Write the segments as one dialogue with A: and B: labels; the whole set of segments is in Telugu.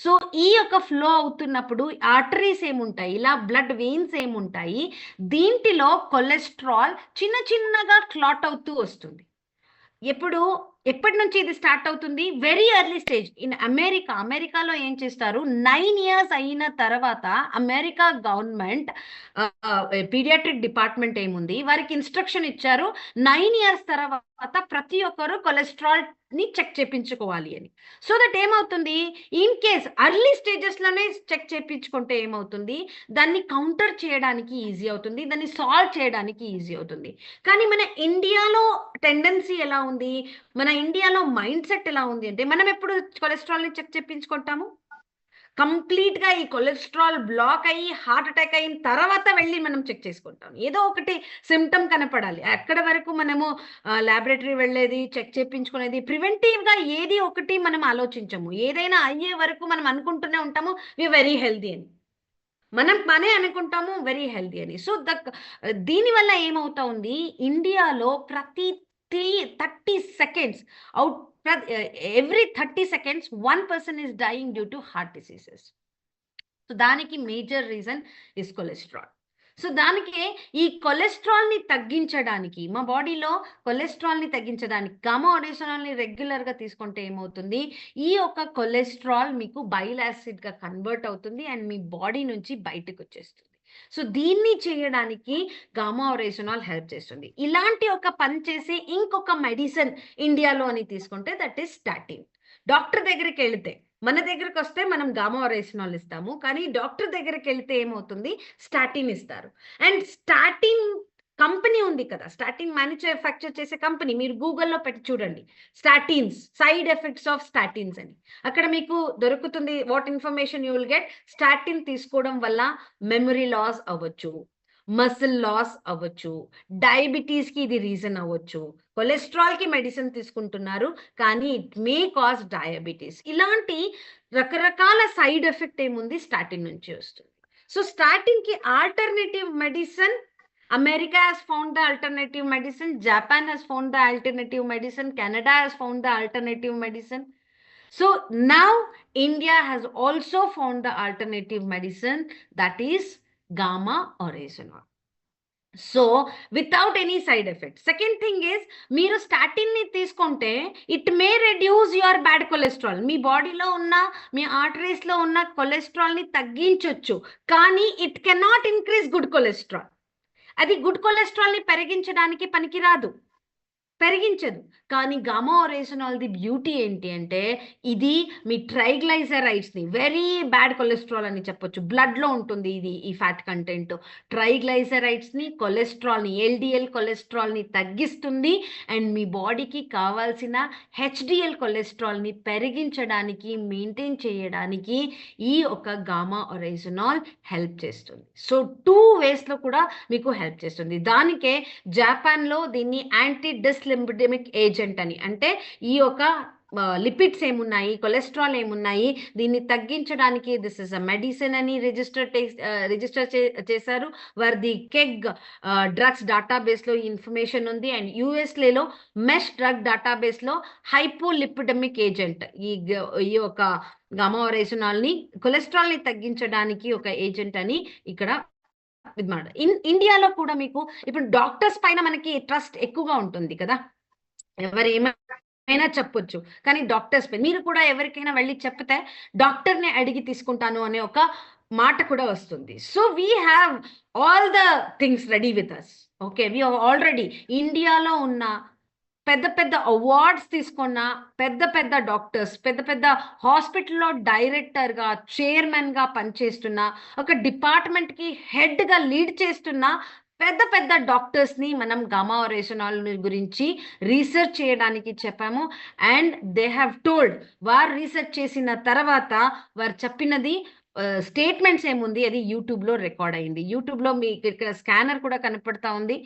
A: సో ఈ యొక్క ఫ్లో అవుతున్నప్పుడు ఆర్టరీస్ ఏముంటాయి, ఇలా బ్లడ్ వెయిన్స్ ఏముంటాయి, దీంట్లో కొలెస్ట్రాల్ చిన్న చిన్నగా క్లాట్ అవుతూ వస్తుంది. ఎప్పటి నుంచి ఇది స్టార్ట్ అవుతుంది? Very early stage. ఇన్ అమెరికాలో ఏం చేస్తారు, 9 years అయిన తర్వాత అమెరికా గవర్నమెంట్ పీడియాట్రిక్ డిపార్ట్మెంట్ ఏముంది, వారికి ఇన్స్ట్రక్షన్ ఇచ్చారు, 9 years తర్వాత ప్రతి ఒక్కరు కొలెస్ట్రాల్ ని చెక్ చేయించుకోవాలి అని. సో దట్ ఏమవుతుంది, ఇన్ కేస్ అర్లీ స్టేజెస్ లోనే చెక్ చేయించుకుంటే ఏమవుతుంది, దాన్ని కౌంటర్ చేయడానికి ఈజీ అవుతుంది, దాన్ని సాల్వ్ చేయడానికి ఈజీ అవుతుంది. కానీ మన ఇండియాలో టెండెన్సీ ఎలా ఉంది, మన ఇండియాలో మైండ్ సెట్ ఎలా ఉంది అంటే, మనం ఎప్పుడు కొలెస్ట్రాల్ ని చెక్ చేయించుకుంటాము, కంప్లీట్ గా ఈ కొలెస్ట్రాల్ బ్లాక్ అయ్యి హార్ట్ అటాక్ అయిన తర్వాత వెళ్ళి మనం చెక్ చేసుకుంటాం. ఏదో ఒకటి సిమ్టమ్ కనపడాలి, అక్కడ వరకు మనము ల్యాబొరేటరీ వెళ్ళేది, చెక్ చేయించుకునేది, ప్రివెంటివ్ గా ఏది ఒకటి మనం ఆలోచించము. ఏదైనా అయ్యే వరకు మనం అనుకుంటూనే ఉంటాము వి వెరీ హెల్దీ అని, మనం మనే అనుకుంటాము వెరీ హెల్దీ అని. సో దీనివల్ల ఏమవుతా ఉంది, ఇండియాలో ప్రతి 30 seconds out, every 30 seconds 1 person is dying due to heart diseases. So దానికి major reason is cholesterol. So దానికే ఈ కొలెస్ట్రాల్ ని తగ్గించడానికి, మా బాడీలో కొలెస్ట్రాల్ ని తగ్గించడానికి గామా ఒరిజినాల్ ని రెగ్యులర్ గా తీసుకుంటే ఏమవుతుంది, ఈ యొక్క కొలెస్ట్రాల్ మీకు బైల్ యాసిడ్ గా కన్వర్ట్ అవుతుంది అండ్ మీ బాడీ నుంచి బయటకు వచ్చేస్తుంది. సో దీన్ని చేయడానికి గామా ఒరిజినాల్ హెల్ప్ చేస్తుంది. ఇలాంటి ఒక పని చేసే ఇంకొక మెడిసిన్ ఇండియాలో అని తీసుకుంటే దట్ ఈస్ స్టాటిన్. డాక్టర్ దగ్గరికి వెళితే, మన దగ్గరికి వస్తే మనం గామా ఒరిజినాల్ ఇస్తాము, కానీ డాక్టర్ దగ్గరికి వెళ్తే ఏమవుతుంది, స్టాటిన్ ఇస్తారు. అండ్ స్టాటిన్ కంపెనీ ఉంది కదా, స్టాటిన్ మ్యానుఫ్యాక్చర్ చేసే కంపెనీ, మీరు గూగుల్లో పెట్టి చూడండి statins, side effects of statins అని, అక్కడ మీకు దొరుకుతుంది what information you will get. Statin తీసుకోవడం వల్ల మెమరీ లాస్ అవ్వచ్చు, మసిల్ లాస్ అవ్వచ్చు, డయాబెటీస్ కి ఇది రీజన్ అవ్వచ్చు, కొలెస్ట్రాల్ కి మెడిసిన్ తీసుకుంటున్నారు కానీ ఇట్ మే కాజ్ డయాబెటీస్. ఇలాంటి రకరకాల సైడ్ ఎఫెక్ట్ ఏముంది స్టాటిన్ నుంచి వస్తుంది. సో స్టాటిన్ కి alternative medicine, America has found the alternative medicine, Japan has found the alternative medicine, Canada has found the alternative medicine. So now India has also found the alternative medicine, that is gamma oryzanol. So without any side effect. Second thing is, మీరు స్టాటిన్ ని తీసుకుంటే it may reduce your bad cholesterol. మీ బాడీలో ఉన్న, మీ ఆర్టరీస్ లో ఉన్న కొలెస్ట్రాల్ ని తగ్గించవచ్చు, కానీ it cannot increase good cholesterol. అది గుడ్ కొలెస్ట్రాల్ ని పెరిగించడానికి పనికిరాదు, పెరిగించదు. కానీ గామా ఒరిజినాల్ ది బ్యూటీ ఏంటి అంటే, ఇది మీ ట్రైగ్లైసరైడ్స్ ని, వెరీ బ్యాడ్ కొలెస్ట్రాల్ అని చెప్పొచ్చు, బ్లడ్ లో ఉంటుంది ఇది, ఈ ఫ్యాట్ కంటెంట్, ట్రైగ్లైసరైడ్స్ ని, కొలెస్ట్రాల్ ని, ఎల్డిఎల్ కొలెస్ట్రాల్ ని తగ్గిస్తుంది అండ్ మీ బాడీకి కావాల్సిన హెచ్డిఎల్ కొలెస్ట్రాల్ ని పెరిగించడానికి, మెయింటైన్ చేయడానికి ఈ ఒక గామా ఒరిజినాల్ హెల్ప్ చేస్తుంది. సో 2 ways లో కూడా మీకు హెల్ప్ చేస్తుంది. దానికే జపాన్ లో దీన్ని యాంటీ డిస్లిపిడెమిక్ ఏజెంట్ అని, అంటే ఈ యొక్క లిపిడ్స్ ఏమున్నాయి, కొలెస్ట్రాల్ ఏమున్నాయి, దీన్ని తగ్గించడానికి దిస్ ఇస్ అ మెడిసిన్ అని రిజిస్టర్ చేశారు. వారిది కెగ్ డ్రగ్స్ డేటాబేస్ లో ఇన్ఫర్మేషన్ ఉంది. అండ్ యుఎస్ఏలో మెష్ డ్రగ్ డేటాబేస్ లో హైపోలిపిడెమిక్ ఏజెంట్, ఈ ఒక గామా ఒరిజినాల్ ని, కొలెస్ట్రాల్ ని తగ్గించడానికి ఒక ఏజెంట్ అని ఇక్కడ ఇదన్నమాట. ఇండియాలో కూడా మీకు ఇప్పుడు డాక్టర్స్ పైన మనకి ట్రస్ట్ ఎక్కువగా ఉంటుంది కదా, ఎవరేమైనా చెప్పొచ్చు, కానీ డాక్టర్స్ పై మీరు కూడా ఎవరికైనా వెళ్ళి చెప్తే డాక్టర్ని అడిగి తీసుకుంటాను అనే ఒక మాట కూడా వస్తుంది. So we have all the things ready with us. Okay, we already ఇండియాలో ఉన్న పెద్ద పెద్ద అవార్డ్స్ తీసుకున్న పెద్ద పెద్ద డాక్టర్స్, పెద్ద పెద్ద హాస్పిటల్లో డైరెక్టర్గా, చైర్మన్గా పనిచేస్తున్న, ఒక డిపార్ట్మెంట్కి హెడ్గా లీడ్ చేస్తున్న పెద్ద పెద్ద డాక్టర్స్ని మనం గామా ఒరిజినాల్ గురించి రీసెర్చ్ చేయడానికి చెప్పాము. అండ్ దే హ్యావ్ టోల్డ్, వారు రీసెర్చ్ చేసిన తర్వాత వారు చెప్పినది స్టేట్మెంట్స్ ఏముంది, అది యూట్యూబ్లో రికార్డ్ అయింది. యూట్యూబ్లో మీకు ఇక్కడ స్కానర్ కూడా కనపడతా ఉంది.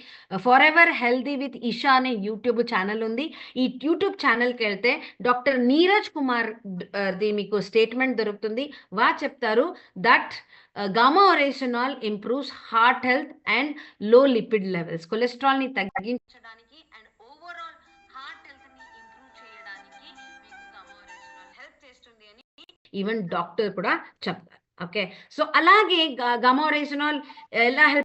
A: Forever healthy with Isha అనే యూట్యూబ్ ఛానల్ ఉంది. ఈ యూట్యూబ్ ఛానల్కి వెళ్తే డాక్టర్ నీరజ్ కుమార్ ది మీకు స్టేట్మెంట్ దొరుకుతుంది. చెప్తారు that gamma oryzanol improves heart health and low lipid levels, కొలెస్ట్రాల్ని తగ్గించడానికి అండ్ ఓవరాల్ హార్ట్ హెల్త్ని ఇంప్రూవ్ చేయడానికి మీకు గామా ఒరిజినాల్ హెల్ప్ చేస్తుంది అని ఈవెన్ డాక్టర్ కూడా చెప్తారు. ఓకే, సో అలాగే గమోరేసినాల్ ఎలా హెల్ప్